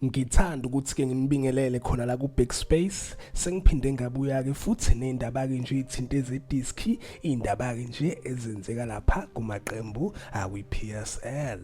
Ngithanda ukuthi ke nginibingelele khona la ku Backspace sengiphinde ngabuya ke futhi nezindaba ke nje ithinto ezedisk indaba ke nje ezenzeka lapha kumaqembu akwi PSL.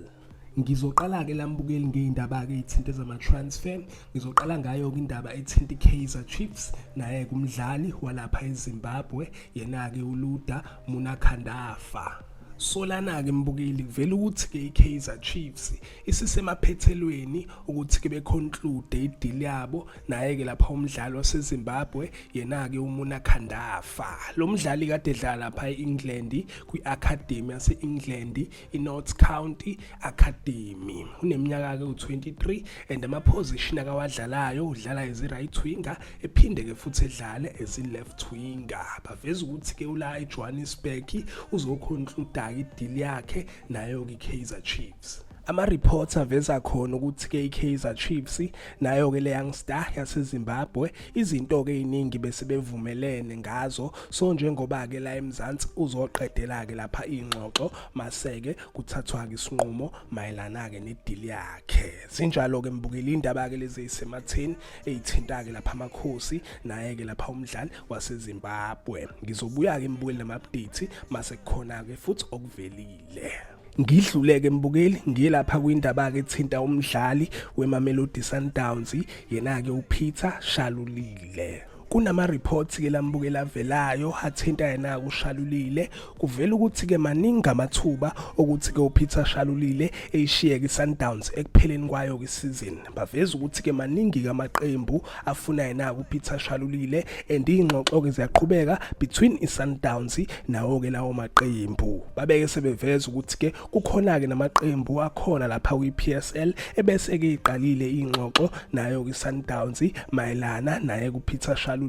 Ngizoqala ke lambukeli ngeindaba ke ithinto zama transfer. Ngizoqala ngayo ke indaba ethinta iKaizer Chiefs naye kumdlali walapha eZimbabwe yena ke uLuda Munakhandafa. Solana ke mbukeli kuvela ukuthi ke iKaizer Chiefs isisemaphethelweni ukuthi ke beconclude ideal yabo naye ke lapha umdlali waseZimbabwe yena ke uMunakhandafa. Lo mdlali kade edlala lapha eEngland kwiacademy yaseEngland iNotts County Academy. Uneminyaka ke u23 and ama position akawadlalayo udlala as right winger ephinde ke futhi edlale as left winger. Baveza ukuthi ke ula eJohannesburg uzoconclude ideal yakhe nayo ke iKaizer Chiefs. Ama reports aveza khona ukuthi ke iKaizer Chiefs nayo ke le youngster yaseZimbabwe izinto ke eziningi bese bevumelene ngazo, so njengoba ke la eMzansi uzoqedela ke lapha ingxoxo maseke kuthathwa ke isinqumo mayelana ke nedeal yakhe. Sinjalo ke mbukeli indaba ke lezi isematheni ezithinta ke lapha amakhosi naye ke lapha umdlali waseZimbabwe. Ngizobuya ke mbukeli nama updates mase kukhona ke futhi okuvelile. Ngidluleke mbukeli ngiyelapha kwindaba ke ethinta umdlali weMamelodi Sundowns yena ke uPeter Shalulile. Kunama reports ke lambukela avelayo athinta yena kuShalulile, kuvela ukuthi ke maningi amathuba ukuthi ke uPeter Shalulile eyishiye ke Sundowns ekupheleni kwayo ke season. Baveza ukuthi ke maningi amaqembu afuna yena uPeter Shalulile and ingxoxo ke ziyaqhubeka between iSundowns nawo ke lawo maqembu. Babeke sebeveza ukuthi ke kukhona ke namaqembu akhona lapha kwiPSL ebese ke iqalile ingxoxo nayo ke Sundowns mayelana naye kuPeter Shalulile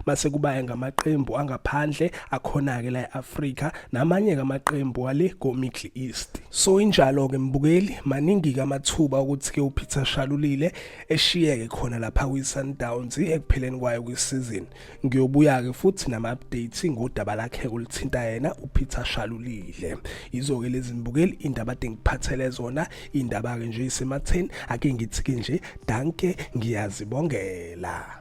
mase kubaye ngamaqembu angaphandle akhona ke la eAfrica namanye ngamaqembu wale go Middle East. So injalo ke mbukeli maningi kamathuba ukuthi ke uPeter Shalulile eshiyeke khona lapha kwiSundowns ekupheleni kwayo kwisizini. Ngiyobuya ke futhi nama updates ngodaba lakhe kulithinta yena uPeter Shalulile. Izo ke lezi mbukeli indaba engiphathele zona indaba ke nje isematheni ake ngithi ke nje danke ngiyazibongela.